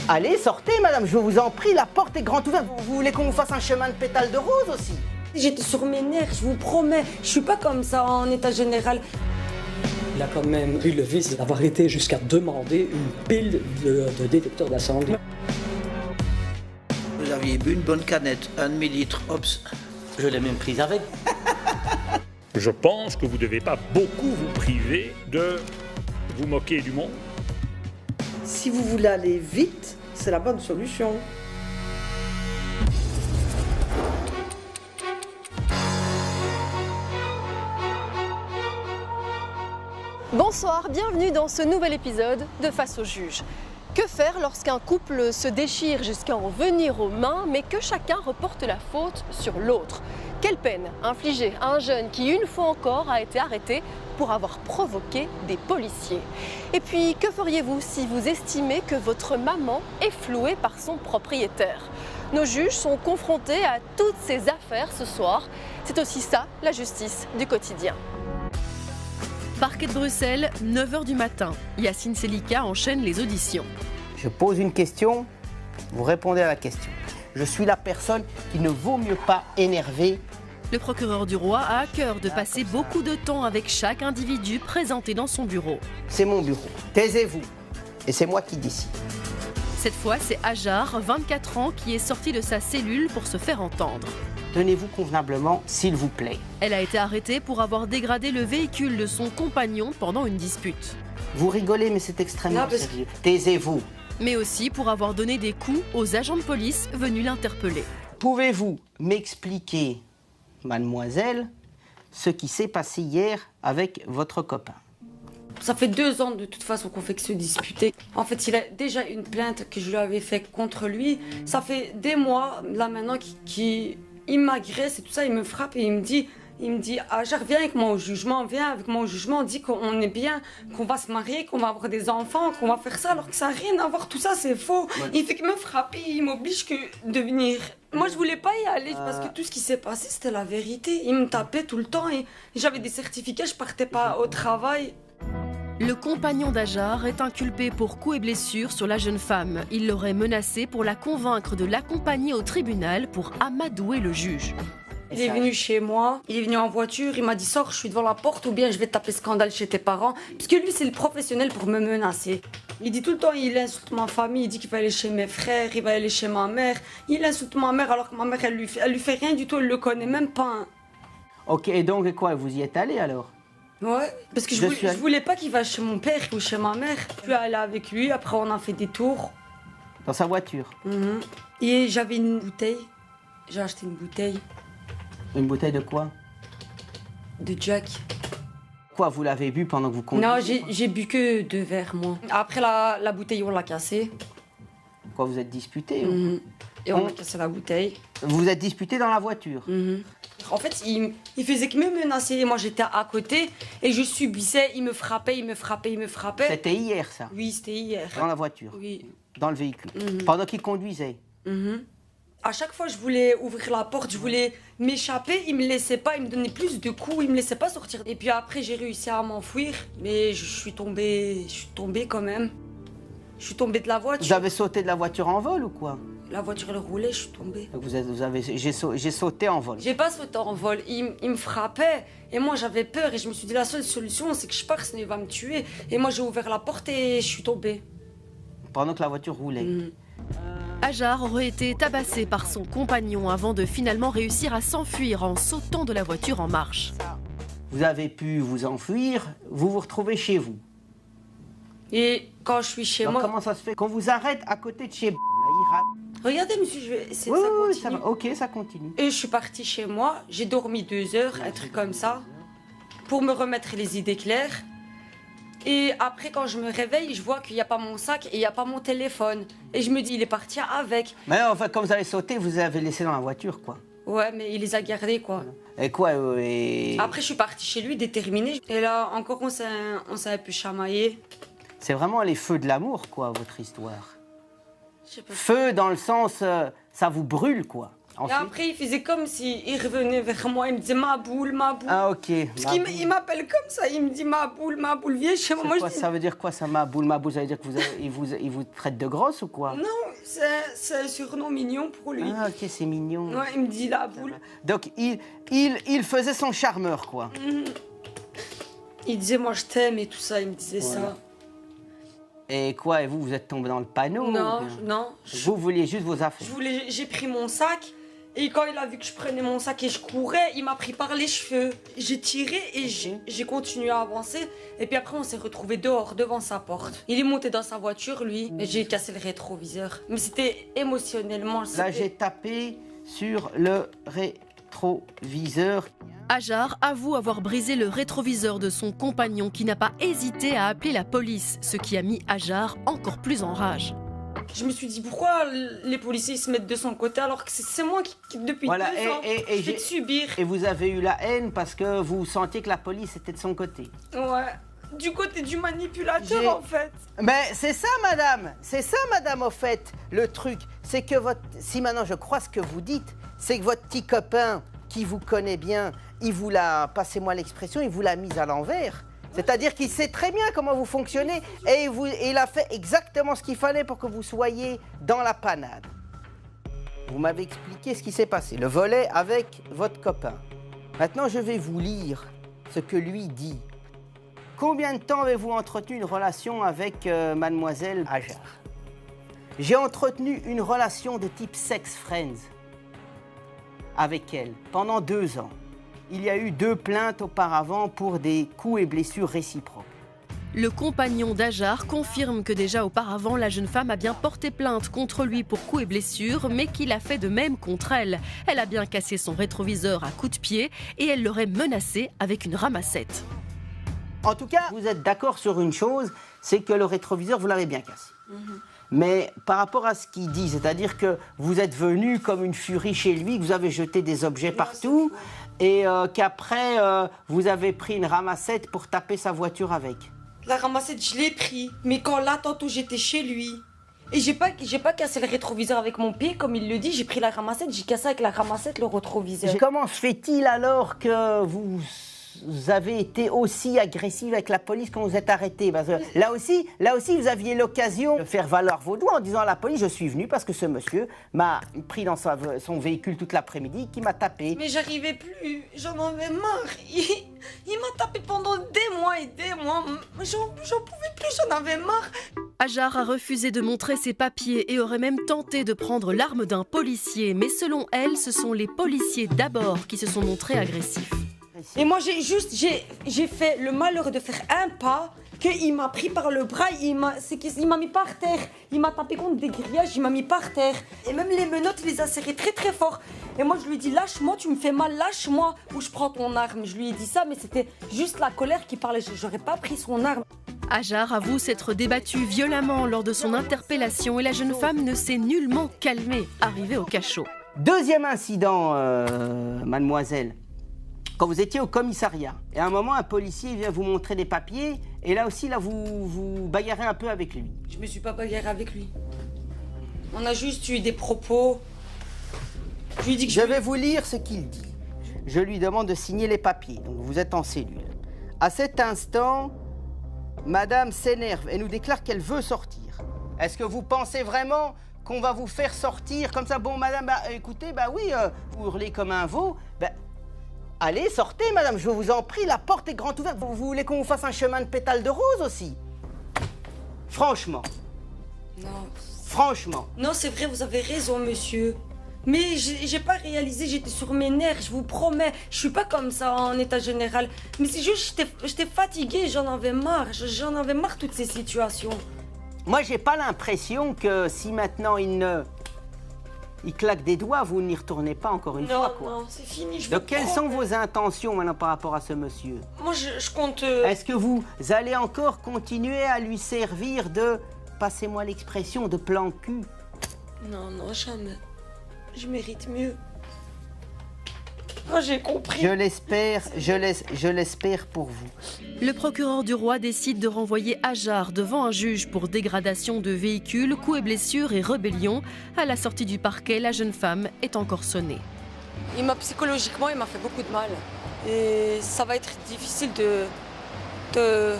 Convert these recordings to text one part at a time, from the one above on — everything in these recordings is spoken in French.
Allez, sortez, madame, je vous en prie, la porte est grande ouverte. Vous voulez qu'on vous fasse un chemin de pétales de rose aussi? J'étais sur mes nerfs, je vous promets. Je suis pas comme ça en état général. Il a quand même eu le vice d'avoir été jusqu'à demander une pile de détecteurs d'incendie. Vous aviez bu une bonne canette, 1 demi-litre, ops. Je l'ai même prise avec. Je pense que vous ne devez pas beaucoup vous priver de vous moquer du monde. Si vous voulez aller vite, c'est la bonne solution. Bonsoir, bienvenue dans ce nouvel épisode de Face au juge. Que faire lorsqu'un couple se déchire jusqu'à en venir aux mains, mais que chacun reporte la faute sur l'autre? Quelle peine infliger à un jeune qui, une fois encore, a été arrêté pour avoir provoqué des policiers? Et puis, que feriez-vous si vous estimez que votre maman est flouée par son propriétaire? Nos juges sont confrontés à toutes ces affaires ce soir. C'est aussi ça, la justice du quotidien. Parquet de Bruxelles, 9h du matin. Yacine Selika enchaîne les auditions. Je pose une question, vous répondez à la question. Je suis la personne qui ne vaut mieux pas énerver. Le procureur du roi a à cœur de passer beaucoup de temps avec chaque individu présenté dans son bureau. C'est mon bureau, taisez-vous. Et c'est moi qui décide. Cette fois, c'est Hajar, 24 ans, qui est sorti de sa cellule pour se faire entendre. Tenez-vous convenablement, s'il vous plaît. Elle a été arrêtée pour avoir dégradé le véhicule de son compagnon pendant une dispute. Vous rigolez, mais c'est extrêmement sérieux. Taisez-vous. Mais aussi pour avoir donné des coups aux agents de police venus l'interpeller. Pouvez-vous m'expliquer, mademoiselle, ce qui s'est passé hier avec votre copain? Ça fait 2 ans de toute façon qu'on fait que se disputer. En fait, il a déjà une plainte que je lui avais faite contre lui. Ça fait des mois, là maintenant, il m'agresse et tout ça, il me frappe et il me dit ah, viens avec moi au jugement, on dit qu'on est bien, qu'on va se marier, qu'on va avoir des enfants, qu'on va faire ça, alors que ça n'a rien à voir, tout ça c'est faux. Ouais. Il fait que me frapper, il m'oblige de venir. Moi je voulais pas y aller parce que tout ce qui s'est passé c'était la vérité. Il me tapait tout le temps et j'avais des certificats, je partais pas au travail. Le compagnon d'Hajar est inculpé pour coups et blessures sur la jeune femme. Il l'aurait menacée pour la convaincre de l'accompagner au tribunal pour amadouer le juge. Il est venu chez moi, il est venu en voiture, il m'a dit sors, je suis devant la porte ou bien je vais taper scandale chez tes parents. Parce que lui c'est le professionnel pour me menacer. Il dit tout le temps, il insulte ma famille, il dit qu'il va aller chez mes frères, il va aller chez ma mère. Il insulte ma mère alors que ma mère elle lui fait rien du tout, elle le connaît même pas. Hein. Ok, et donc quoi, vous y êtes allé alors? Ouais, parce que je voulais pas qu'il va chez mon père ou chez ma mère. Je suis allée avec lui, après on a fait des tours. Dans sa voiture? Et j'avais une bouteille, j'ai acheté une bouteille. Une bouteille de quoi? De Jack. Quoi, vous l'avez bu pendant que vous conduisez? Non, j'ai bu que 2 verres, moi. Après, la bouteille, on l'a cassée. Quoi, vous êtes disputé? Et on a cassé la bouteille. Vous vous êtes disputé dans la voiture? En fait, il faisait que me menacer. Moi, j'étais à côté et je subissais. Il me frappait. C'était hier, ça? Oui, c'était hier. Dans la voiture? Oui. Dans le véhicule? Pendant qu'il conduisait? À chaque fois, je voulais ouvrir la porte, je voulais m'échapper. Il me laissait pas, il me donnait plus de coups, il me laissait pas sortir. Et puis après, j'ai réussi à m'enfuir, mais je suis tombée quand même. Je suis tombée de la voiture. Vous avez sauté de la voiture en vol ou quoi? La voiture, elle roulait, je suis tombée. J'ai sauté en vol. J'ai pas sauté en vol, il me frappait. Et moi, j'avais peur et je me suis dit, la seule solution, c'est que je parte, sinon il va me tuer. Et moi, j'ai ouvert la porte et je suis tombée. Pendant que la voiture roulait? Hajar aurait été tabassé par son compagnon avant de finalement réussir à s'enfuir en sautant de la voiture en marche. Vous avez pu vous enfuir, vous vous retrouvez chez vous. Et quand je suis chez moi... Comment ça se fait qu'on vous arrête à côté de chez... Regardez, monsieur, je vais essayer oui, ça continue. Ça va. Ok, ça continue. Et je suis partie chez moi, j'ai dormi 2 heures, un truc comme ça, pour me remettre les idées claires. Et après, quand je me réveille, je vois qu'il n'y a pas mon sac et il n'y a pas mon téléphone. Et je me dis, il est parti avec. Mais enfin, comme vous avez sauté, vous avez laissé dans la voiture, quoi. Ouais, mais il les a gardés, quoi. Et quoi Après, je suis partie chez lui, déterminée. Et là, encore, on s'est un peu chamaillé. C'est vraiment les feux de l'amour, quoi, votre histoire. Je sais pas. Feu dans le sens, ça vous brûle, quoi. Et après, il faisait comme s'il revenait vers moi. Il me disait ma boule, ma boule. Ah, ok. Parce qu'il il m'appelle comme ça. Il me dit ma boule, viens chez moi. Moi, Quoi, ça veut dire quoi, ça, ma boule? Ma boule, ça veut dire que il vous traite de grosse ou quoi? Non, c'est un surnom mignon pour lui. Ah, ok, c'est mignon. Ouais, il me dit la boule. Donc, il faisait son charmeur, quoi. Il disait moi je t'aime et tout ça. Il me disait ça. Et quoi, et vous êtes tombé dans le panneau? Non, non. Vous vouliez juste vos affaires? J'ai pris mon sac et quand il a vu que je prenais mon sac et je courais, il m'a pris par les cheveux. J'ai tiré et j'ai continué à avancer. Et puis après, on s'est retrouvés dehors, devant sa porte. Il est monté dans sa voiture, lui, et j'ai cassé le rétroviseur. Mais c'était émotionnellement... Là, j'ai tapé sur le rétroviseur. Hajar avoue avoir brisé le rétroviseur de son compagnon qui n'a pas hésité à appeler la police, ce qui a mis Hajar encore plus en rage. Je me suis dit pourquoi les policiers se mettent de son côté alors que c'est moi qui depuis 2 ans, je vais subir. Et vous avez eu la haine parce que vous sentiez que la police était de son côté. Ouais, du côté du manipulateur en fait. Mais c'est ça madame au fait, le truc. C'est que si maintenant je crois ce que vous dites, c'est que votre petit copain qui vous connaît bien, il vous l'a, passez-moi l'expression, il vous l'a mise à l'envers. C'est-à-dire qu'il sait très bien comment vous fonctionnez et il a fait exactement ce qu'il fallait pour que vous soyez dans la panade. Vous m'avez expliqué ce qui s'est passé, le volet avec votre copain. Maintenant, je vais vous lire ce que lui dit. Combien de temps avez-vous entretenu une relation avec mademoiselle Hajar? J'ai entretenu une relation de type sex friends avec elle pendant 2 ans. Il y a eu 2 plaintes auparavant pour des coups et blessures réciproques. Le compagnon d'Hajar confirme que déjà auparavant, la jeune femme a bien porté plainte contre lui pour coups et blessures, mais qu'il a fait de même contre elle. Elle a bien cassé son rétroviseur à coups de pied et elle l'aurait menacé avec une ramassette. En tout cas, vous êtes d'accord sur une chose, c'est que le rétroviseur, vous l'avez bien cassé. Mais par rapport à ce qu'il dit, c'est-à-dire que vous êtes venu comme une furie chez lui, que vous avez jeté des objets partout et qu'après, vous avez pris une ramassette pour taper sa voiture avec. La ramassette, je l'ai pris, mais quand là, tantôt, j'étais chez lui. Et j'ai pas cassé le rétroviseur avec mon pied, comme il le dit, j'ai pris la ramassette, j'ai cassé avec la ramassette le rétroviseur. Comment se fait-il alors que vous avez été aussi agressive avec la police quand vous êtes arrêté? Parce que là aussi, vous aviez l'occasion de faire valoir vos droits en disant à la police, je suis venu parce que ce monsieur m'a pris dans son véhicule toute l'après-midi, qui m'a tapé. Mais j'arrivais plus, j'en avais marre. Il m'a tapé pendant des mois et des mois. J'en pouvais plus, j'en avais marre. Hajar a refusé de montrer ses papiers et aurait même tenté de prendre l'arme d'un policier. Mais selon elle, ce sont les policiers d'abord qui se sont montrés agressifs. Et moi, j'ai fait le malheur de faire un pas, qu'il m'a pris par le bras, il m'a mis par terre. Il m'a tapé contre des grillages, il m'a mis par terre. Et même les menottes, il les a serrées très très fort. Et moi, je lui ai dit, lâche-moi, tu me fais mal, lâche-moi, ou je prends ton arme. Je lui ai dit ça, mais c'était juste la colère qui parlait. J'aurais pas pris son arme. Hajar avoue s'être débattu violemment lors de son interpellation et la jeune femme ne s'est nullement calmée, arrivée au cachot. Deuxième incident, mademoiselle. Quand vous étiez au commissariat, et à un moment, un policier vient vous montrer des papiers, et là aussi, là, vous bagarrez un peu avec lui. Je me suis pas bagarrée avec lui. On a juste eu des propos. Je lui ai dit que je vais vous lire ce qu'il dit. Je lui demande de signer les papiers, donc vous êtes en cellule. À cet instant, madame s'énerve et nous déclare qu'elle veut sortir. Est-ce que vous pensez vraiment qu'on va vous faire sortir comme ça? Bon, madame, écoutez, oui, vous hurlez comme un veau. Allez, sortez, madame, je vous en prie, la porte est grande ouverte. Vous voulez qu'on vous fasse un chemin de pétales de rose aussi? Franchement. Non. Franchement. Non, c'est vrai, vous avez raison, monsieur. Mais j'ai pas réalisé, j'étais sur mes nerfs, je vous promets. Je suis pas comme ça en état général. Mais c'est juste, j'étais fatiguée, j'en avais marre. J'en avais marre, toutes ces situations. Moi, j'ai pas l'impression que si maintenant il claque des doigts, vous n'y retournez pas encore une fois, quoi. Non, c'est fini, je Donc, quelles sont vos intentions maintenant par rapport à ce monsieur? Moi, je compte... Est-ce que vous allez encore continuer à lui servir de, passez-moi l'expression, de plan cul? Non, jamais. Je mérite mieux. Oh, j'ai compris. Je l'espère pour vous. Le procureur du roi décide de renvoyer Hajar devant un juge pour dégradation de véhicule, coups et blessures et rébellion. À la sortie du parquet, la jeune femme est encore sonnée. Psychologiquement, il m'a fait beaucoup de mal. Et ça va être difficile de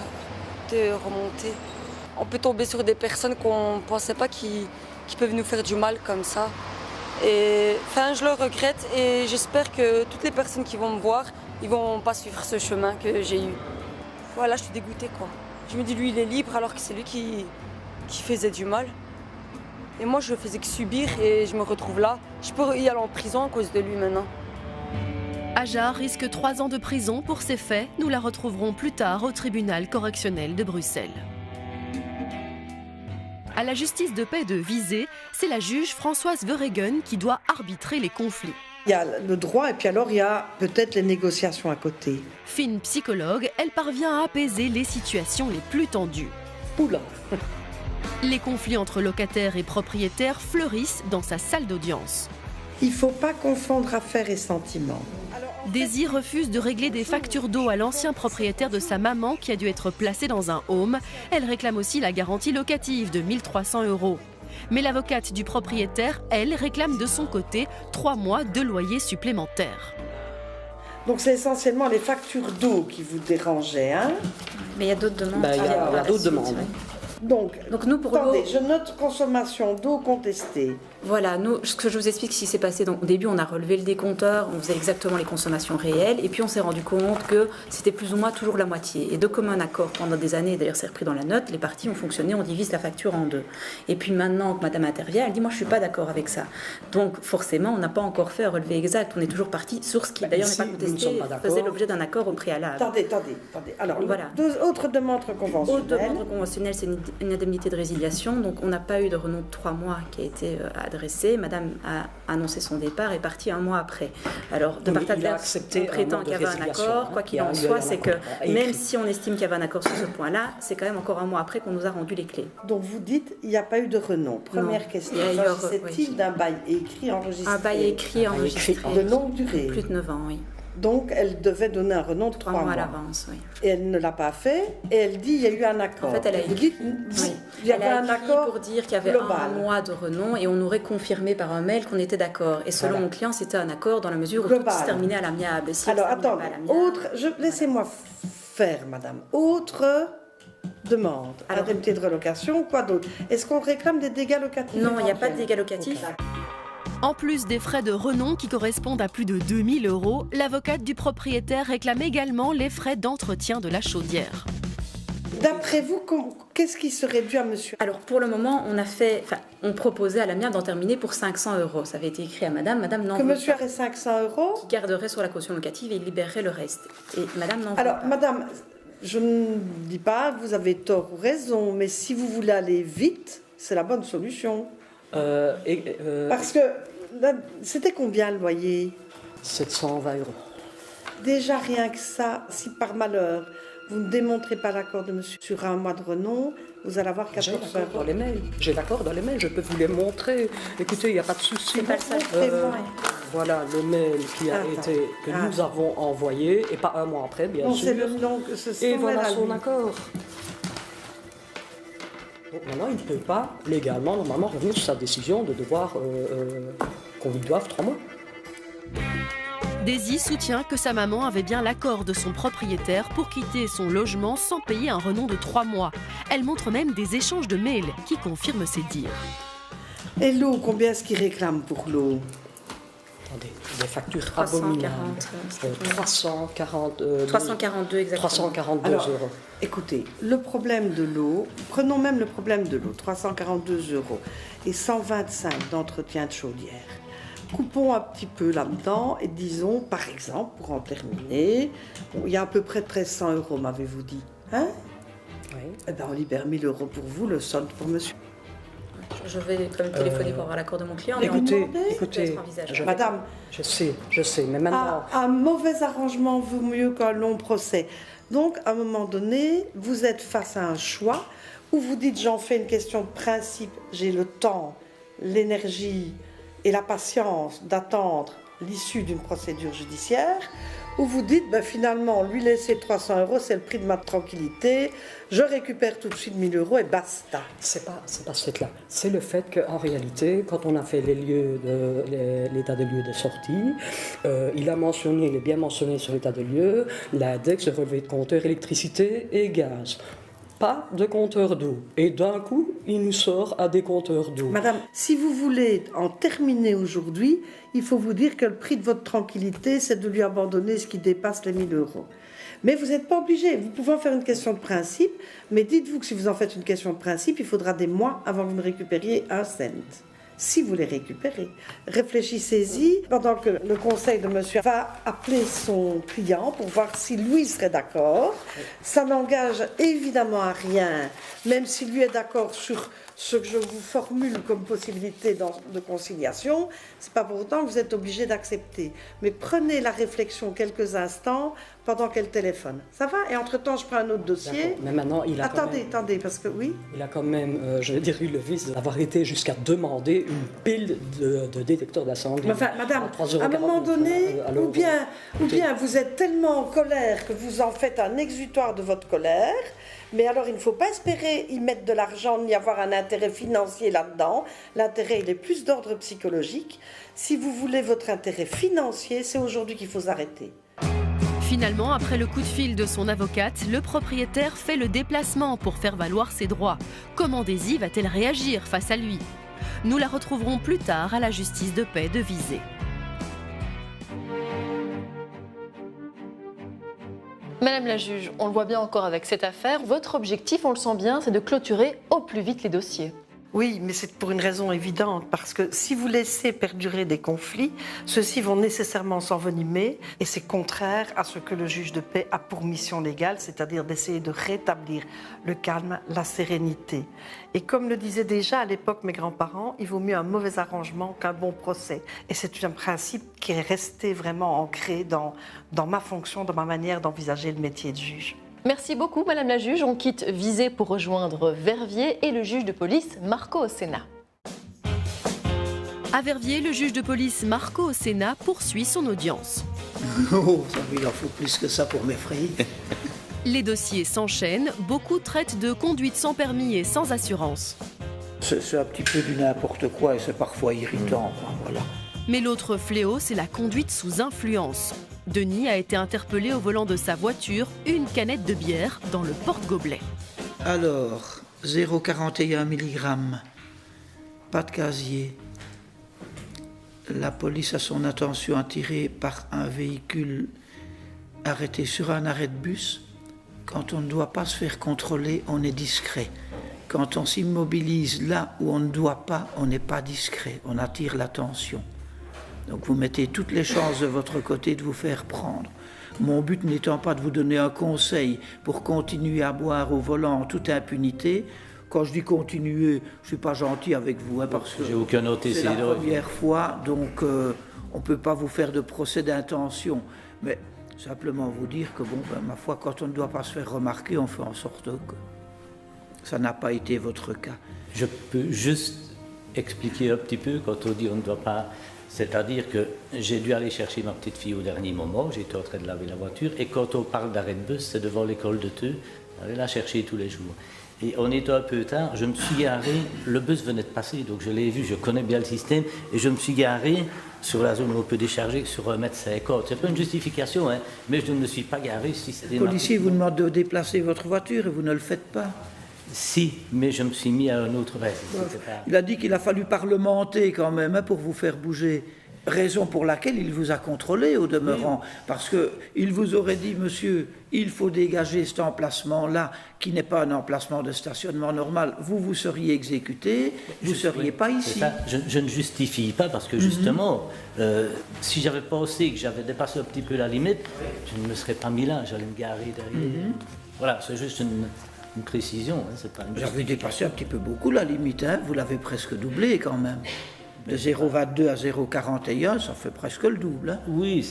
remonter. On peut tomber sur des personnes qu'on ne pensait pas qui peuvent nous faire du mal comme ça. Et enfin, je le regrette et j'espère que toutes les personnes qui vont me voir, ils vont pas suivre ce chemin que j'ai eu. Voilà, je suis dégoûtée quoi. Je me dis, lui, il est libre alors que c'est lui qui faisait du mal. Et moi, je faisais que subir et je me retrouve là. Je peux y aller en prison à cause de lui maintenant. Hajar risque 3 ans de prison pour ces faits. Nous la retrouverons plus tard au tribunal correctionnel de Bruxelles. À la justice de paix de Visé, c'est la juge Françoise Verhegen qui doit arbitrer les conflits. Il y a le droit et puis alors il y a peut-être les négociations à côté. Fine psychologue, elle parvient à apaiser les situations les plus tendues. Oula. Les conflits entre locataires et propriétaires fleurissent dans sa salle d'audience. Il ne faut pas confondre affaires et sentiments. Daisy refuse de régler des factures d'eau à l'ancien propriétaire de sa maman qui a dû être placé dans un home. Elle réclame aussi la garantie locative de 1 300 €. Mais l'avocate du propriétaire, elle, réclame de son côté 3 mois de loyer supplémentaire. Donc c'est essentiellement les factures d'eau qui vous dérangeaient, hein? Mais il y a d'autres demandes. Il y a d'autres demandes. Donc nous, pour attendez, l'eau, je note consommation d'eau contestée. voilà, nous, ce que je vous explique, ce qui s'est passé. Donc, au début, on a relevé le décompteur, on faisait exactement les consommations réelles, et puis on s'est rendu compte que c'était plus ou moins toujours la moitié. Et de commun accord, pendant des années, d'ailleurs c'est repris dans la note, les parties ont fonctionné, on divise la facture en 2. Et puis maintenant que madame intervient, elle dit, moi je suis pas d'accord avec ça. Donc forcément, on n'a pas encore fait un relevé exact, on est toujours parti sur ce qui d'ailleurs n'est pas contesté, faisait l'objet d'un accord au préalable. Attendez. Alors, voilà. Deux autres demandes conventionnelles. Autre demande conventionnelle, c'est une indemnité de résiliation. Donc on n'a pas eu de renom de 3 mois qui a été adressé. Madame a annoncé son départ et est partie 1 mois après. Alors, de part adverse, on prétend qu'il y avait un accord. Quoi qu'il en soit, c'est que même si on estime qu'il y avait un accord sur ce point-là, c'est quand même encore 1 mois après qu'on nous a rendu les clés. Donc vous dites, il n'y a pas eu de renom. Première question, s'agissait-il d'un bail écrit enregistré? Un bail écrit enregistré. De longue durée? Plus de 9 ans, oui. Donc, elle devait donner un renom de 3 mois à l'avance, oui. Et elle ne l'a pas fait, et elle dit il y a eu un accord. En fait, elle a écrit, il y avait un accord pour dire qu'il y avait global. 1 mois de renom, et on aurait confirmé par un mail qu'on était d'accord. Et selon mon client, c'était un accord dans la mesure où tout se terminait à l'amiable. Si alors, attendez, laissez-moi faire, madame. Autre demande, indemnité de relocation, quoi d'autre? Est-ce qu'on réclame des dégâts locatifs? Non, il n'y a pas de dégâts locatifs. Okay. En plus des frais de renom qui correspondent à plus de 2 000 €, l'avocate du propriétaire réclame également les frais d'entretien de la chaudière. D'après vous, qu'est-ce qui serait dû à monsieur? Alors pour le moment, on proposait à l'amiable d'en terminer pour 500 €. Ça avait été écrit à madame. Madame n'en que veut monsieur pas. aurait 500 €? Qui garderait sur la caution locative et il libérerait le reste. Et madame n'en veut pas. Alors madame, je ne dis pas que vous avez tort ou raison, mais si vous voulez aller vite, c'est la bonne solution. Parce que c'était combien le loyer? 720 €. Déjà rien que ça, si par malheur vous ne démontrez pas l'accord de monsieur sur 1 mois de renom, vous allez avoir 14 €. Dans les mails. J'ai l'accord dans les mails, je peux vous les montrer. Écoutez, il n'y a pas de souci. Voilà le mail que nous avons envoyé, et pas 1 mois après, bien sûr. Et voilà son accord. Donc maintenant, il ne peut pas légalement, normalement, revenir sur sa décision de devoir qu'on lui doive 3 mois. Daisy soutient que sa maman avait bien l'accord de son propriétaire pour quitter son logement sans payer un renom de 3 mois. Elle montre même des échanges de mails qui confirment ses dires. Et l'eau, combien est-ce qu'il réclame pour l'eau? Attendez, des factures abominables. 342 exactement. 342 Alors, €. Écoutez, le problème de l'eau, prenons même le problème de l'eau, 342 € et 125 d'entretien de chaudière. Coupons un petit peu là-dedans et disons, par exemple, pour en terminer, il y a à peu près 1300 €, m'avez-vous dit, hein? Oui. Eh bien, on libère 1 000 € pour vous, le solde pour monsieur. Je vais quand même téléphoner pour avoir l'accord de mon client. Écoutez, madame, je sais, mais maintenant... Un mauvais arrangement vaut mieux qu'un long procès. Donc, à un moment donné, vous êtes face à un choix où vous dites, j'en fais une question de principe, j'ai le temps, l'énergie et la patience d'attendre l'issue d'une procédure judiciaire, où vous dites, finalement, lui laisser 300 €, c'est le prix de ma tranquillité, je récupère tout de suite 1000 € et basta. C'est pas ce fait-là. C'est le fait qu'en réalité, quand on a fait l'état des lieux de sortie, il est bien mentionné sur l'état des lieux, l'index de relevé de compteur électricité et gaz. Pas de compteur d'eau. Et d'un coup, il nous sort à des compteurs d'eau. Madame, si vous voulez en terminer aujourd'hui, il faut vous dire que le prix de votre tranquillité, c'est de lui abandonner ce qui dépasse les 1000 €. Mais vous n'êtes pas obligé. Vous pouvez en faire une question de principe, mais dites-vous que si vous en faites une question de principe, il faudra des mois avant que vous ne récupériez un cent. Si vous les récupérez, réfléchissez-y pendant que le conseil de monsieur va appeler son client pour voir si lui serait d'accord. Ça n'engage évidemment à rien, même si lui est d'accord sur ce que je vous formule comme possibilité de conciliation, c'est pas pour autant que vous êtes obligé d'accepter. Mais prenez la réflexion quelques instants pendant qu'elle téléphone. Ça va? Et entre-temps, je prends un autre dossier. Mais maintenant, il a Attendez, parce que oui. Il a quand même, eu le vice d'avoir été jusqu'à demander une pile de détecteurs d'incendie. Enfin, madame, à un moment donné, ou bien vous êtes tellement en colère que vous en faites un exutoire de votre colère, mais alors il ne faut pas espérer y mettre de l'argent ni avoir un intérêt financier là-dedans. L'intérêt, il est plus d'ordre psychologique. Si vous voulez votre intérêt financier, c'est aujourd'hui qu'il faut s'arrêter. Finalement, après le coup de fil de son avocate, le propriétaire fait le déplacement pour faire valoir ses droits. Comment Daisy va-t-elle réagir face à lui? Nous la retrouverons plus tard à la justice de paix de Visé. Madame la juge, on le voit bien encore avec cette affaire, votre objectif, on le sent bien, c'est de clôturer au plus vite les dossiers. Oui, mais c'est pour une raison évidente, parce que si vous laissez perdurer des conflits, ceux-ci vont nécessairement s'envenimer, et c'est contraire à ce que le juge de paix a pour mission légale, c'est-à-dire d'essayer de rétablir le calme, la sérénité. Et comme le disaient déjà à l'époque mes grands-parents, il vaut mieux un mauvais arrangement qu'un bon procès. Et c'est un principe qui est resté vraiment ancré dans ma fonction, dans ma manière d'envisager le métier de juge. Merci beaucoup, Madame la juge. On quitte Visé pour rejoindre Verviers et le juge de police Marco Ossena. À Verviers, le juge de police Marco Ossena poursuit son audience. Oh, il en faut plus que ça pour m'effrayer. Les dossiers s'enchaînent. Beaucoup traitent de conduite sans permis et sans assurance. C'est un petit peu du n'importe quoi et c'est parfois irritant. Voilà. Mais l'autre fléau, c'est la conduite sous influence. Denis a été interpellé au volant de sa voiture, une canette de bière dans le porte-gobelet. Alors, 0,41 mg, pas de casier. La police a son attention attirée par un véhicule arrêté sur un arrêt de bus. Quand on ne doit pas se faire contrôler, on est discret. Quand on s'immobilise là où on ne doit pas, on n'est pas discret, on attire l'attention. Donc vous mettez toutes les chances de votre côté de vous faire prendre. Mon but n'étant pas de vous donner un conseil pour continuer à boire au volant en toute impunité. Quand je dis continuer, je ne suis pas gentil avec vous, parce que j'ai aucun c'est la première fois, donc on ne peut pas vous faire de procès d'intention. Mais simplement vous dire que, ma foi, quand on ne doit pas se faire remarquer, on fait en sorte que ça n'a pas été votre cas. Je peux juste expliquer un petit peu quand on dit on ne doit pas... C'est-à-dire que j'ai dû aller chercher ma petite fille au dernier moment, j'étais en train de laver la voiture, et quand on parle d'arrêt de bus, c'est devant l'école de Theux, j'allais la chercher tous les jours. Et on était un peu tard, je me suis garé, le bus venait de passer, donc je l'ai vu, je connais bien le système, et je me suis garé sur la zone où on peut décharger sur 1,50 m. C'est pas une justification, hein, mais je ne me suis pas garé si c'était... Le policier vous demande de déplacer votre voiture et vous ne le faites pas. Si, mais je me suis mis à un autre reste. Il a dit qu'il a fallu parlementer quand même pour vous faire bouger. Raison pour laquelle il vous a contrôlé au demeurant. Oui. Parce qu'il vous aurait dit, monsieur, il faut dégager cet emplacement-là, qui n'est pas un emplacement de stationnement normal. Vous seriez exécuté, vous ne seriez pas ici. Je ne justifie pas parce que justement, si j'avais pensé que j'avais dépassé un petit peu la limite, je ne me serais pas mis là, j'allais me garer derrière. Voilà, c'est juste une précision. Hein, c'est pas une vous avez dépassé un petit peu beaucoup la limite, hein, vous l'avez presque doublé quand même. De 0,22 à 0,41, ça fait presque le double. Hein. Oui,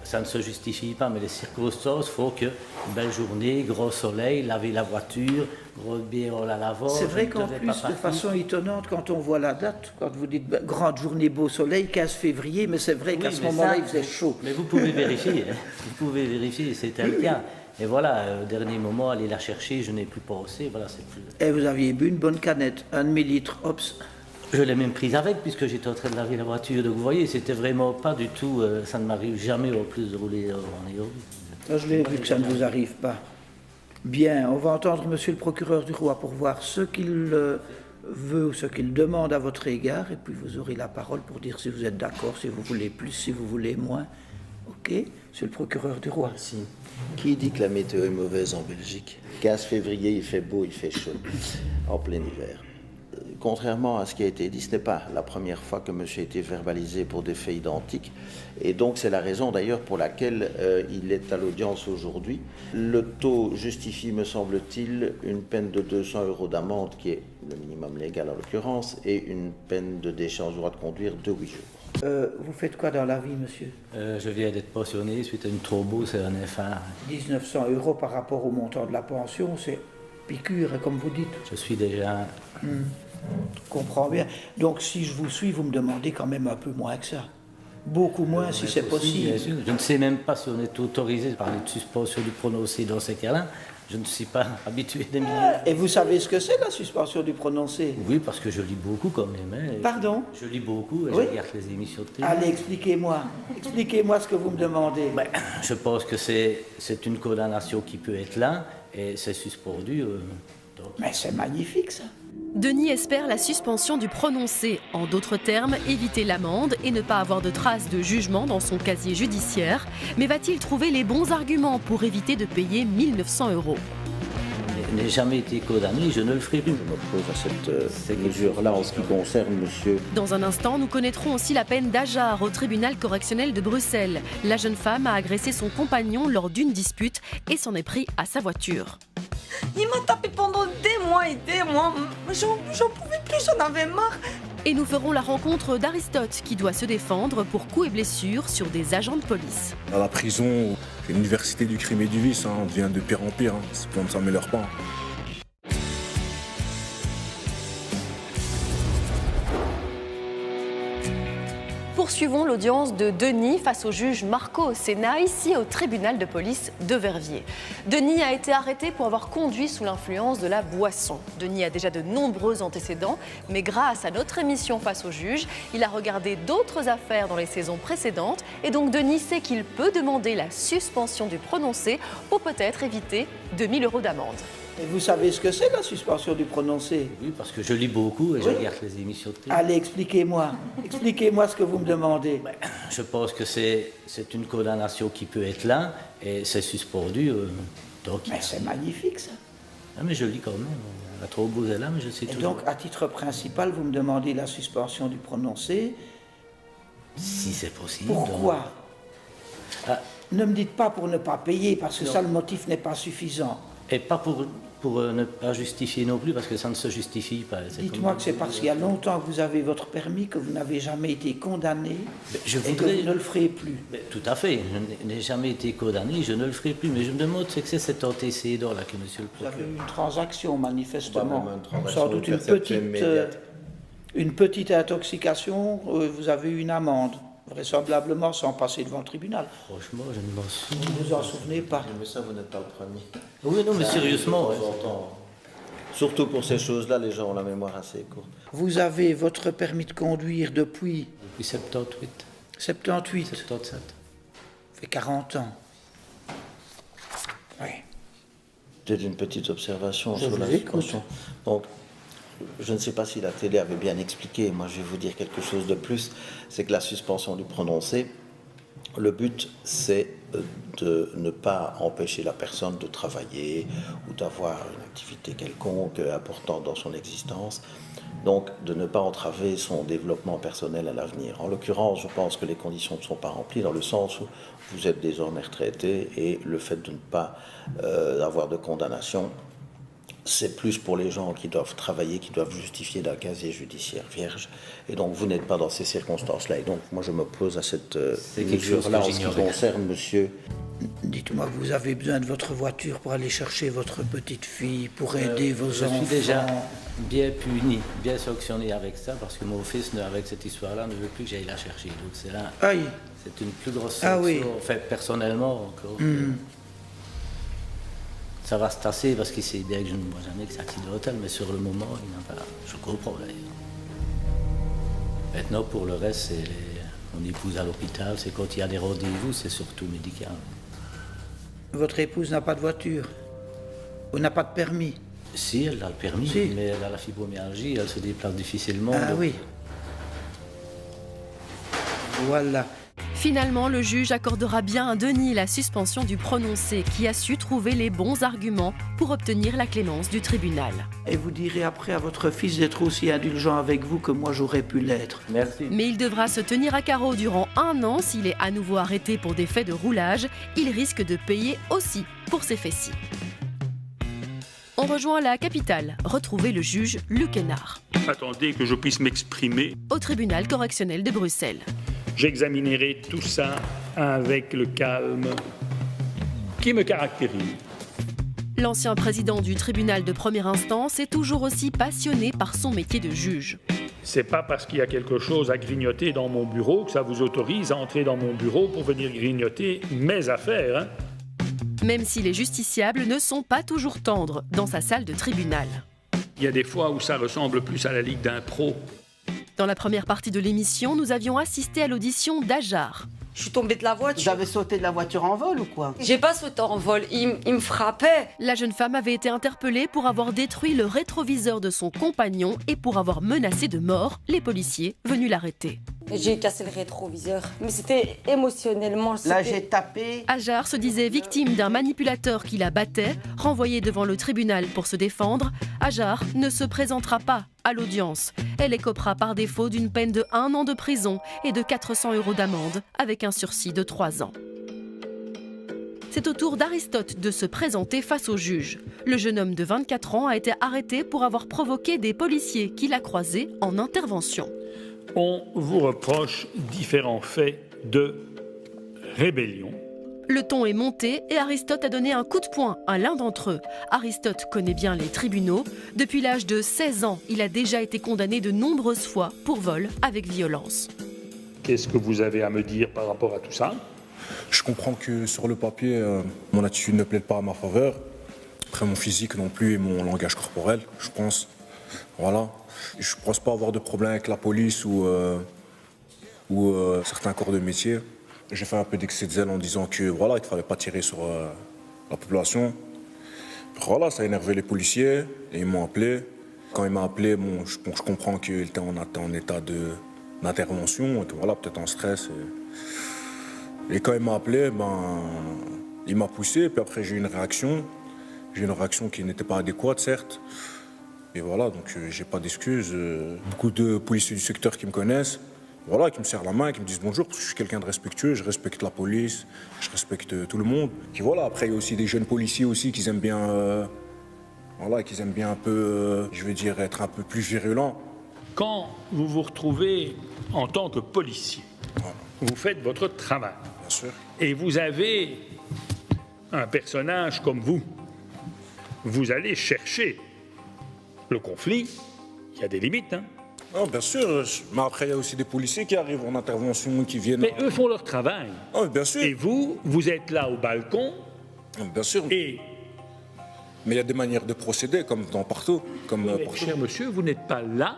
ça ne se justifie pas, mais les circonstances font que belle journée, gros soleil, laver la voiture, gros bière à la lavande. C'est vrai qu'en plus, de façon étonnante, quand on voit la date, quand vous dites grande journée, beau soleil, 15 février, mais c'est vrai qu'à ce moment-là, il faisait chaud. Mais vous pouvez vérifier, vous pouvez vérifier, c'était le cas. Et voilà, au dernier moment, aller la chercher, je n'ai plus pensé, voilà, c'est plus... Et vous aviez bu une bonne canette, 1 demi-litre, hops. Je l'ai même prise avec, puisque j'étais en train de laver la voiture. Donc vous voyez, c'était vraiment pas du tout... ça ne m'arrive jamais en plus de rouler en héros. Je l'ai vu que ça ne vous arrive pas. Bien, on va entendre monsieur le procureur du roi pour voir ce qu'il veut ou ce qu'il demande à votre égard. Et puis vous aurez la parole pour dire si vous êtes d'accord, si vous voulez plus, si vous voulez moins. Ok, monsieur le procureur du roi. Merci. Qui dit que la météo est mauvaise en Belgique? 15 février, il fait beau, il fait chaud, en plein hiver. Contrairement à ce qui a été dit, ce n'est pas la première fois que monsieur a été verbalisé pour des faits identiques. Et donc c'est la raison d'ailleurs pour laquelle il est à l'audience aujourd'hui. Le taux justifie, me semble-t-il, une peine de 200 € d'amende, qui est le minimum légal en l'occurrence, et une peine de déchéance du droit de conduire de 8 jours. Vous faites quoi dans la vie, monsieur? Je viens d'être pensionné suite à une thrombose et un F1. 1 900 € par rapport au montant de la pension, c'est piqûre, comme vous dites. Je suis déjà... Je comprends bien. Donc si je vous suis, vous me demandez quand même un peu moins que ça. Beaucoup moins si c'est possible. Bien sûr. Je ne sais même pas si on est autorisé par les suspensions du prononcé dans ces cas-là. Je ne suis pas habitué des milieux. Et vous savez ce que c'est la suspension du prononcé? Oui, parce que je lis beaucoup quand même. Hein. Pardon? Je lis beaucoup et oui. Je regarde les émissions de télé. Allez, expliquez-moi. Expliquez-moi ce que vous me demandez. Ben, je pense que c'est une condamnation qui peut être là et c'est suspendu. Donc... Mais c'est magnifique ça. Denis espère la suspension du prononcé. En d'autres termes, éviter l'amende et ne pas avoir de traces de jugement dans son casier judiciaire. Mais va-t-il trouver les bons arguments pour éviter de payer 1 900 €? Je n'ai jamais été condamné, je ne le ferai plus. Je m'oppose à cette mesure-là en ce qui concerne monsieur. Dans un instant, nous connaîtrons aussi la peine d'Ajar au tribunal correctionnel de Bruxelles. La jeune femme a agressé son compagnon lors d'une dispute et s'en est pris à sa voiture. Il m'a tapé pendant des mois et des mois. J'en pouvais plus, j'en avais marre. Et nous ferons la rencontre d'Aristote qui doit se défendre pour coups et blessures sur des agents de police. Dans la prison, c'est l'université du crime et du vice, on devient de pire en pire, on ne s'améliore pas. Poursuivons l'audience de Denis face au juge Marco Ossena, ici au tribunal de police de Verviers. Denis a été arrêté pour avoir conduit sous l'influence de la boisson. Denis a déjà de nombreux antécédents, mais grâce à notre émission Face au juge, il a regardé d'autres affaires dans les saisons précédentes et donc Denis sait qu'il peut demander la suspension du prononcé pour peut-être éviter 2 000 € d'amende. Et vous savez ce que c'est la suspension du prononcé? Oui, parce que je lis beaucoup et je regarde les émissions de télé. Allez, expliquez-moi. Expliquez-moi ce que vous me demandez. Ben, je pense que c'est une condamnation qui peut être là et c'est suspendu. Donc... Mais c'est magnifique ça. Ah, mais je lis quand même. La thrombose est là, mais je sais toujours. Et donc, à titre principal, vous me demandez la suspension du prononcé. Si c'est possible. Pourquoi? Donc... Ne me dites pas pour ne pas payer, parce que ça, le motif n'est pas suffisant. Et pas pour ne pas justifier non plus, parce que ça ne se justifie pas. Dites-moi que c'est parce qu'il y a longtemps que vous avez votre permis, que vous n'avez jamais été condamné, et que vous ne le ferez plus. Tout à fait, je n'ai jamais été condamné, je ne le ferai plus. Mais je me demande ce que c'est cet antécédent-là que monsieur le procureur... Vous avez eu une transaction, manifestement. Sans doute une petite intoxication, vous avez eu une amende. Vraisemblablement sans passer devant le tribunal. Franchement, je ne m'en souviens. Vous ne vous en souvenez pas? Mais ça, vous n'êtes pas le premier. Oui, non, mais sérieusement. Surtout pour ces choses-là, les gens ont la mémoire assez courte. Vous avez votre permis de conduire depuis 78. 78. 77. Ça fait 40 ans. Oui. Peut-être une petite observation sur la suspension. Donc, je ne sais pas si la télé avait bien expliqué, moi je vais vous dire quelque chose de plus, c'est que la suspension du prononcé, le but c'est de ne pas empêcher la personne de travailler ou d'avoir une activité quelconque importante dans son existence, donc de ne pas entraver son développement personnel à l'avenir. En l'occurrence, je pense que les conditions ne sont pas remplies dans le sens où vous êtes désormais retraité et le fait de ne pas avoir de condamnation, c'est plus pour les gens qui doivent travailler, qui doivent justifier d'un casier judiciaire vierge. Et donc, vous n'êtes pas dans ces circonstances-là. Et donc, moi, je m'oppose à cette mesure-là en ce qui concerne monsieur. Dites-moi, vous avez besoin de votre voiture pour aller chercher votre petite fille, pour aider vos enfants? Je suis déjà bien puni, bien sanctionné avec ça, parce que mon fils, avec cette histoire-là, ne veut plus que j'aille la chercher. Donc, c'est là, c'est une plus grosse sanction. Oui. En fait, personnellement, encore. Ça va se tasser parce qu'il sait bien que je ne vois jamais que c'est accidentel, mais sur le moment, il n'a pas. Je comprends d'ailleurs. Maintenant, pour le reste, c'est mon épouse à l'hôpital, c'est quand il y a des rendez-vous, c'est surtout médical. Votre épouse n'a pas de voiture? Ou n'a pas de permis? Si, elle a le permis, si. Mais elle a la fibromyalgie, elle se déplace difficilement. Ah donc... oui. Voilà. Finalement, le juge accordera bien à Denis la suspension du prononcé qui a su trouver les bons arguments pour obtenir la clémence du tribunal. Et vous direz après à votre fils d'être aussi indulgent avec vous que moi j'aurais pu l'être. Merci. Mais il devra se tenir à carreau durant 1 an s'il est à nouveau arrêté pour des faits de roulage. Il risque de payer aussi pour ces faits-ci. On rejoint la capitale, retrouver le juge Luc Hénard. Attendez que je puisse m'exprimer. Au tribunal correctionnel de Bruxelles. J'examinerai tout ça avec le calme qui me caractérise. L'ancien président du tribunal de première instance est toujours aussi passionné par son métier de juge. C'est pas parce qu'il y a quelque chose à grignoter dans mon bureau que ça vous autorise à entrer dans mon bureau pour venir grignoter mes affaires. Même si les justiciables ne sont pas toujours tendres dans sa salle de tribunal. Il y a des fois où ça ressemble plus à la ligue d'un pro. Dans la première partie de l'émission, nous avions assisté à l'audition d'Ajar. Je suis tombée de la voiture. Vous avez sauté de la voiture en vol ou quoi? J'ai pas sauté en vol, il me frappait. La jeune femme avait été interpellée pour avoir détruit le rétroviseur de son compagnon et pour avoir menacé de mort les policiers venus l'arrêter. J'ai cassé le rétroviseur, mais c'était émotionnellement... Là, j'ai tapé... Ajar se disait victime d'un manipulateur qui la battait. Renvoyée devant le tribunal pour se défendre, Ajar ne se présentera pas à l'audience. Elle écopera par défaut d'une peine de 1 an de prison et de 400 € d'amende, avec un sursis de 3 ans. C'est au tour d'Aristote de se présenter face au juge. Le jeune homme de 24 ans a été arrêté pour avoir provoqué des policiers qu'il a croisés en intervention. On vous reproche différents faits de rébellion. Le ton est monté et Aristote a donné un coup de poing à l'un d'entre eux. Aristote connaît bien les tribunaux. Depuis l'âge de 16 ans, il a déjà été condamné de nombreuses fois pour vol avec violence. Qu'est-ce que vous avez à me dire par rapport à tout ça? Je comprends que sur le papier, mon attitude ne plaide pas à ma faveur. Après, mon physique non plus et mon langage corporel, je pense. Voilà. Je ne pense pas avoir de problème avec la police ou certains corps de métier. J'ai fait un peu d'excès de zèle en disant que voilà, il ne fallait pas tirer sur la population. Voilà, ça a énervé les policiers et ils m'ont appelé. Quand ils m'ont appelé, bon, je comprends qu'il était en état d'intervention et que voilà, peut-être en stress. Et quand il m'a appelé, il m'a poussé, puis après j'ai eu une réaction. J'ai eu une réaction qui n'était pas adéquate, certes. Et voilà, donc j'ai pas d'excuses. Beaucoup de policiers du secteur qui me connaissent, voilà, qui me serrent la main, qui me disent bonjour, parce que je suis quelqu'un de respectueux, je respecte la police, je respecte tout le monde. Puis voilà, après il y a aussi des jeunes policiers aussi qui aiment bien, voilà, qui aiment bien un peu, je veux dire, être un peu plus virulents. Quand vous vous retrouvez en tant que policier, voilà, vous faites votre travail. Bien sûr. Et vous avez un personnage comme vous allez chercher le conflit. Il y a des limites, hein. Oh, bien sûr, mais après il y a aussi des policiers qui arrivent en intervention, qui viennent... Mais eux font leur travail. Oh, bien sûr. Et vous êtes là au balcon. Oh, bien sûr. Et... Mais il y a des manières de procéder, comme partout. Cher monsieur, vous n'êtes pas là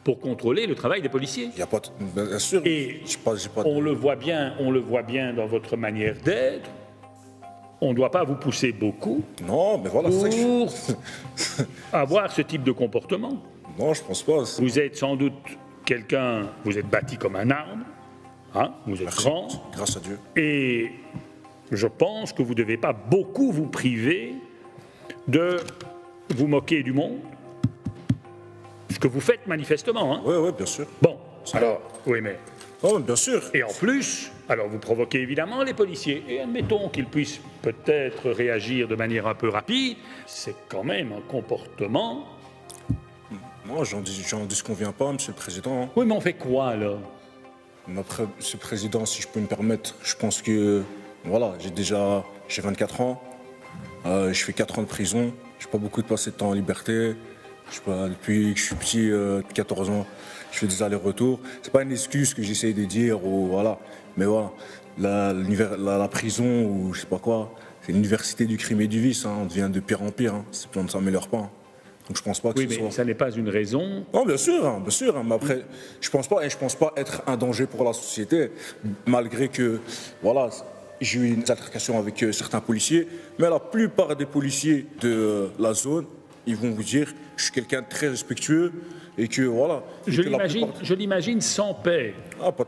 pour contrôler le travail des policiers. Il n'y a pas de... Bien sûr. Et on le voit bien dans votre manière d'être. On ne doit pas vous pousser beaucoup. Non, mais voilà, c'est ça que pour avoir ce type de comportement. Non, je pense pas. Vous êtes sans doute quelqu'un, vous êtes bâti comme un arbre, hein, vous êtes grand. Grâce à Dieu. Et je pense que vous ne devez pas beaucoup vous priver de vous moquer du monde. Ce que vous faites manifestement. Hein. Oui, bien sûr. Bon, alors, oui, mais Oh, bien sûr. Et en plus, alors vous provoquez évidemment les policiers. Et admettons qu'ils puissent peut-être réagir de manière un peu rapide. C'est quand même un comportement... Moi, j'en disconviens pas, Monsieur le Président. Oui, mais on fait quoi, alors? Après, Monsieur le Président, si je peux me permettre, je pense que... Voilà, j'ai 24 ans. Je fais 4 ans de prison. J'ai pas beaucoup de passé de temps en liberté. Je sais pas, depuis que je suis petit, depuis 14 ans, je fais des allers-retours. C'est pas une excuse que j'essaye de dire, ou voilà. Mais voilà, la prison, ou je sais pas quoi, c'est l'université du crime et du vice. Hein. On devient de pire en pire. Hein. On ne s'améliore pas. Hein. Donc je pense pas que oui, mais ça n'est pas une raison. Non, bien sûr, hein, mais après, je pense pas être un danger pour la société, malgré que, voilà, j'ai eu une altercation avec certains policiers, mais la plupart des policiers de la zone, ils vont vous dire, je suis quelqu'un de très respectueux et que voilà. Je l'imagine sans paix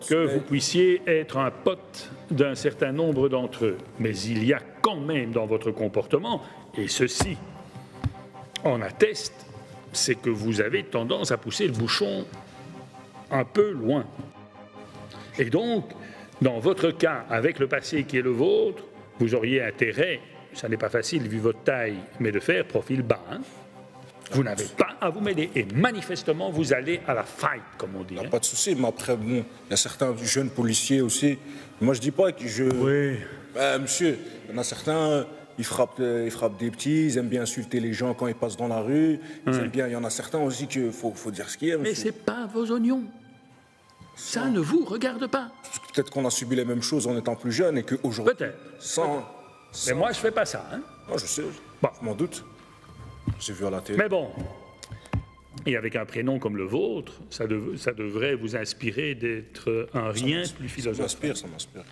que vous puissiez être un pote d'un certain nombre d'entre eux, mais il y a quand même dans votre comportement, et ceci en atteste, c'est que vous avez tendance à pousser le bouchon un peu loin. Et donc, dans votre cas, avec le passé qui est le vôtre, vous auriez intérêt, ça n'est pas facile vu votre taille, mais de faire profil bas. Hein. Vous n'avez pas à vous mêler. Et manifestement, vous allez à la fight, comme on dit. Hein. Pas de souci, mais après, bon, il y a certains jeunes policiers aussi. Moi, je dis pas que je... Oui. Monsieur, il y en a certains... Ils frappent des petits, ils aiment bien insulter les gens quand ils passent dans la rue. Ils aiment bien, il y en a certains aussi qu'il faut dire ce qu'il y a. Mais ce n'est pas vos oignons. Ça ne vous regarde pas. Peut-être qu'on a subi les mêmes choses en étant plus jeune et qu'aujourd'hui... Peut-être. Mais moi, je ne fais pas ça. Hein. Non, je sais, je m'en doute. J'ai vu à la télé. Mais bon, et avec un prénom comme le vôtre, ça devrait vous inspirer d'être un rien plus philosophe. Ça m'inspire.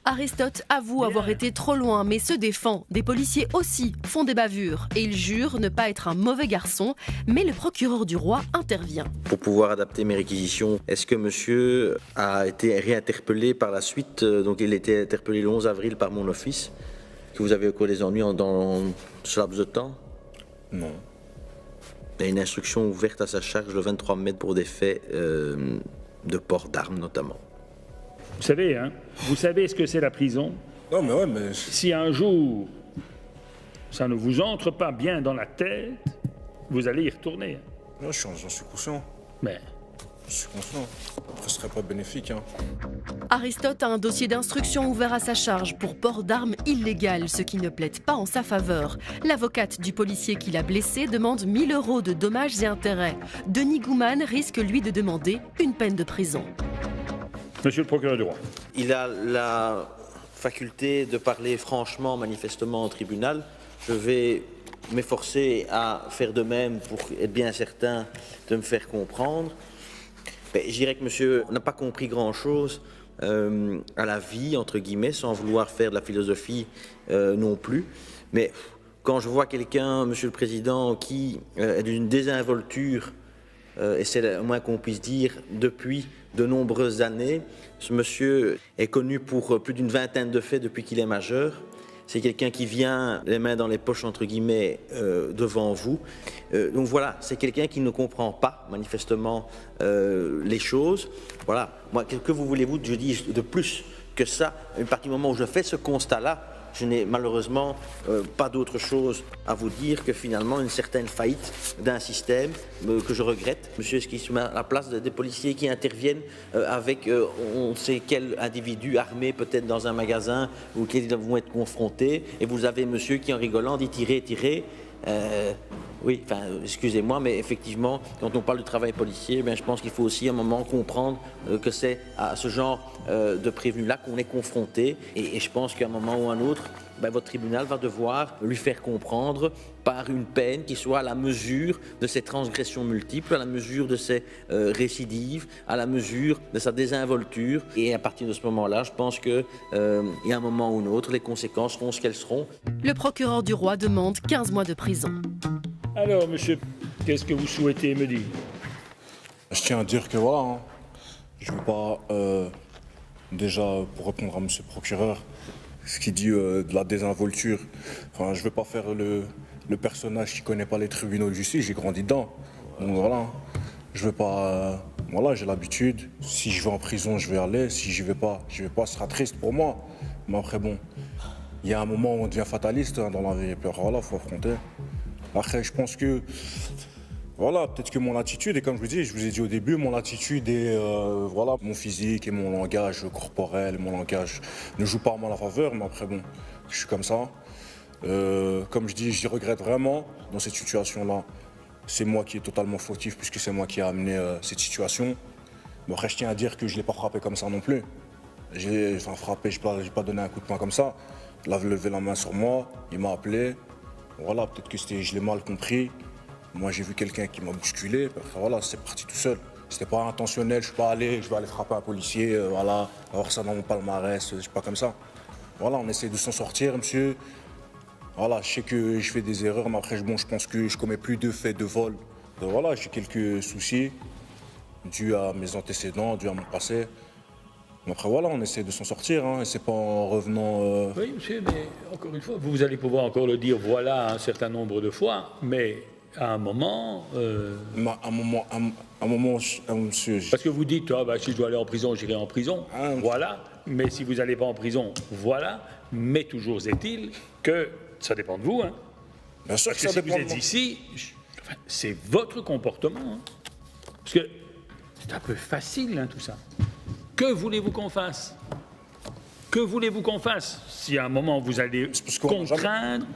Aristote avoue avoir été trop loin, mais se défend. Des policiers aussi font des bavures et il jure ne pas être un mauvais garçon, mais le procureur du roi intervient. Pour pouvoir adapter mes réquisitions, est-ce que monsieur a été réinterpellé par la suite? Donc il a été interpellé le 11 avril par mon office. Que vous avez eu des ennuis dans ce laps de temps? Non. Il y a une instruction ouverte à sa charge le 23 mai pour des faits de port d'armes notamment. Vous savez ce que c'est la prison? Non, mais ouais, mais... Si un jour, ça ne vous entre pas bien dans la tête, vous allez y retourner. Non, j'en suis conscient. Mais... Je suis conscient. Ce serait pas bénéfique. Hein. Aristote a un dossier d'instruction ouvert à sa charge pour port d'armes illégales, ce qui ne plaide pas en sa faveur. L'avocate du policier qui l'a blessé demande 1 000 € de dommages et intérêts. Denis Gouman risque, lui, de demander une peine de prison. Monsieur le procureur du roi. Il a la faculté de parler franchement, manifestement au tribunal. Je vais m'efforcer à faire de même pour être bien certain de me faire comprendre. Je dirais que monsieur n'a pas compris grand-chose à la vie, entre guillemets, sans vouloir faire de la philosophie non plus. Mais quand je vois quelqu'un, monsieur le président, qui est d'une désinvolture, et c'est le moins qu'on puisse dire, depuis de nombreuses années. Ce monsieur est connu pour plus d'une vingtaine de faits depuis qu'il est majeur. C'est quelqu'un qui vient les mains dans les poches, entre guillemets, devant vous. Donc voilà, c'est quelqu'un qui ne comprend pas, manifestement, les choses. Voilà, moi, que vous voulez-vous que je dise de plus que ça? À partir du moment où je fais ce constat-là, je n'ai malheureusement pas d'autre chose à vous dire que finalement une certaine faillite d'un système que je regrette. Monsieur, est-ce qu'il se met à la place des policiers qui interviennent avec on ne sait quel individu armé peut-être dans un magasin ou qui vont être confrontés, et vous avez monsieur qui en rigolant dit tirer. Oui, enfin, excusez-moi, mais effectivement, quand on parle du travail policier, je pense qu'il faut aussi à un moment comprendre que c'est à ce genre de prévenu-là qu'on est confronté. Et je pense qu'à un moment ou à un autre, votre tribunal va devoir lui faire comprendre par une peine qui soit à la mesure de ses transgressions multiples, à la mesure de ses récidives, à la mesure de sa désinvolture. Et à partir de ce moment-là, je pense qu'il y a un moment ou un autre, les conséquences seront ce qu'elles seront. Le procureur du roi demande 15 mois de prison. Alors, monsieur, qu'est-ce que vous souhaitez me dire? Je tiens à dire que voilà, je ne veux pas, déjà, pour répondre à monsieur le procureur, ce qu'il dit de la désinvolture, enfin, je ne veux pas faire le personnage qui ne connaît pas les tribunaux de justice, j'ai grandi dedans. Donc voilà, je ne veux pas Voilà, j'ai l'habitude. Si je vais en prison, je vais aller. Si je vais pas, ce sera triste pour moi. Mais après, bon, il y a un moment où on devient fataliste dans la vie. Et puis voilà, il faut affronter. Après, je pense que, voilà, peut-être que mon attitude, et comme je vous ai dit au début, mon attitude et voilà, mon physique et mon langage corporel, mon langage ne jouent pas en ma faveur. Mais après, bon, je suis comme ça. Comme je dis, je regrette vraiment dans cette situation-là. C'est moi qui est totalement fautif puisque c'est moi qui ai amené cette situation. Mais après, je tiens à dire que je ne l'ai pas frappé comme ça non plus. J'ai frappé, je n'ai pas donné un coup de poing comme ça. Il a levé la main sur moi, il m'a appelé. Voilà, peut-être que je l'ai mal compris. Moi, j'ai vu quelqu'un qui m'a bousculé. Enfin, voilà, c'est parti tout seul. C'était pas intentionnel, je suis pas allé, je vais aller frapper un policier, voilà, avoir ça dans mon palmarès, je suis pas comme ça. Voilà, on essaie de s'en sortir, monsieur. Voilà, je sais que je fais des erreurs, mais après, bon, je pense que je commets plus de faits de vol. Donc, voilà, j'ai quelques soucis dus à mes antécédents, dus à mon passé. Mais après, voilà, on essaie de s'en sortir, hein, et c'est pas en revenant... Oui, monsieur, mais encore une fois, vous allez pouvoir encore le dire, voilà, un certain nombre de fois, mais à un moment... monsieur... Parce que vous dites, si je dois aller en prison, j'irai en prison, voilà, mais si vous n'allez pas en prison, voilà, mais toujours est-il que... Ça dépend de vous, hein. Bien sûr parce que ça si dépend vous êtes ici, c'est votre comportement. Hein. Parce que c'est un peu facile, hein, tout ça. Que voulez-vous qu'on fasse? Que voulez-vous qu'on fasse? Si à un moment vous allez contraindre,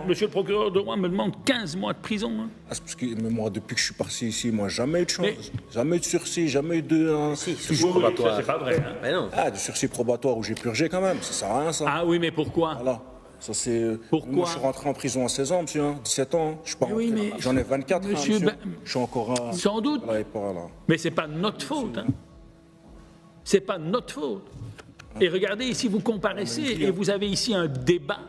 monsieur le procureur de Rouen me demande 15 mois de prison. Hein. C'est parce que moi, depuis que je suis parti ici, moi, jamais eu de chance. Jamais eu de sursis, jamais eu de... toujours probatoire. Ça, c'est pas vrai. Hein. Mais non. De sursis probatoire où j'ai purgé quand même. Ça sert à rien, ça. Ah oui, mais pourquoi? Voilà. Ça, c'est... Pourquoi? Moi, je suis rentré en prison à 16 ans, monsieur, 17 ans. Je suis pas rentré. Mais j'en ai 24, monsieur. Je suis encore... Sans doute. Voilà. Mais c'est pas notre faute. Hein. C'est pas notre faute. Et regardez, ici, vous comparaissez et vous avez ici un débat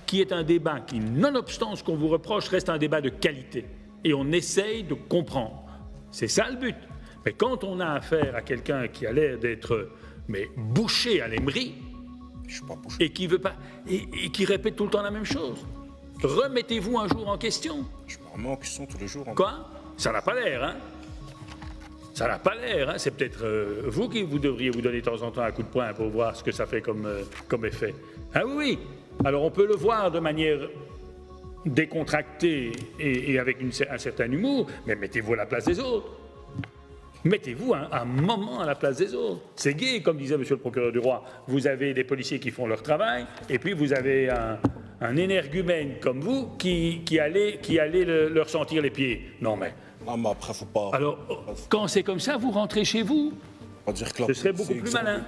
qui est un débat qui, nonobstant ce qu'on vous reproche, reste un débat de qualité. Et on essaye de comprendre. C'est ça le but. Mais quand on a affaire à quelqu'un qui a l'air d'être bouché à l'émery, et qui veut pas et qui répète tout le temps la même chose, remettez-vous un jour en question. Je me remets en question tous les jours. Quoi? Ça n'a pas l'air, hein? Ça n'a pas l'air, hein. C'est peut-être vous qui vous devriez vous donner de temps en temps un coup de poing pour voir ce que ça fait comme effet. Ah oui. Alors on peut le voir de manière décontractée et avec un certain humour, mais mettez-vous à la place des autres. Mettez-vous un moment à la place des autres. C'est gai, comme disait monsieur le procureur du roi. Vous avez des policiers qui font leur travail, et puis vous avez un énergumène comme vous qui allait leur sentir les pieds. Non mais... Ah, mais après, faut pas... Alors, quand c'est comme ça, vous rentrez chez vous. Dire que ce serait beaucoup plus malin.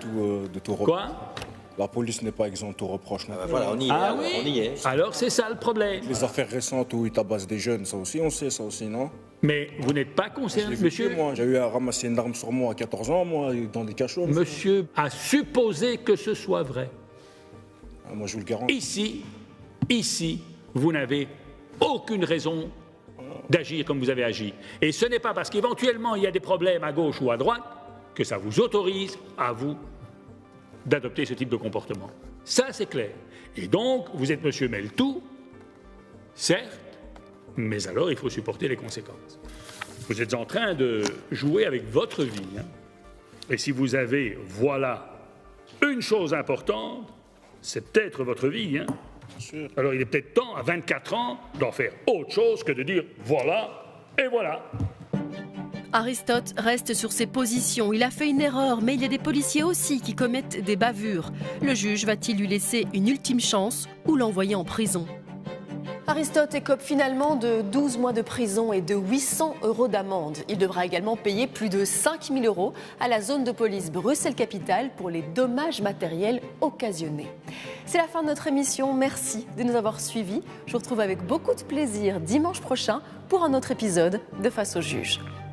De tout Quoi? La police n'est pas exempte au reproche. Voilà, on y est. Ah oui? On y est. Alors c'est ça le problème. Les affaires récentes où ils tabassent des jeunes, ça aussi, on sait, ça aussi, non? Mais vous n'êtes pas concerné, monsieur? Moi, j'ai eu à ramasser une arme sur moi à 14 ans, moi, dans des cachots. Monsieur a supposé que ce soit vrai. Ah, moi, je vous le garantis. Ici, vous n'avez aucune raison d'agir comme vous avez agi. Et ce n'est pas parce qu'éventuellement il y a des problèmes à gauche ou à droite que ça vous autorise à vous d'adopter ce type de comportement. Ça, c'est clair. Et donc, vous êtes monsieur Meltou, certes, mais alors il faut supporter les conséquences. Vous êtes en train de jouer avec votre vie. Hein. Et si vous avez, voilà, une chose importante, c'est peut-être votre vie. Hein. Alors il est peut-être temps, à 24 ans, d'en faire autre chose que de dire voilà et voilà. Aristote reste sur ses positions. Il a fait une erreur, mais il y a des policiers aussi qui commettent des bavures. Le juge va-t-il lui laisser une ultime chance ou l'envoyer en prison? Aristote écope finalement de 12 mois de prison et de 800 € d'amende. Il devra également payer plus de 5 000 € à la zone de police Bruxelles-Capitale pour les dommages matériels occasionnés. C'est la fin de notre émission. Merci de nous avoir suivis. Je vous retrouve avec beaucoup de plaisir dimanche prochain pour un autre épisode de Face au juge.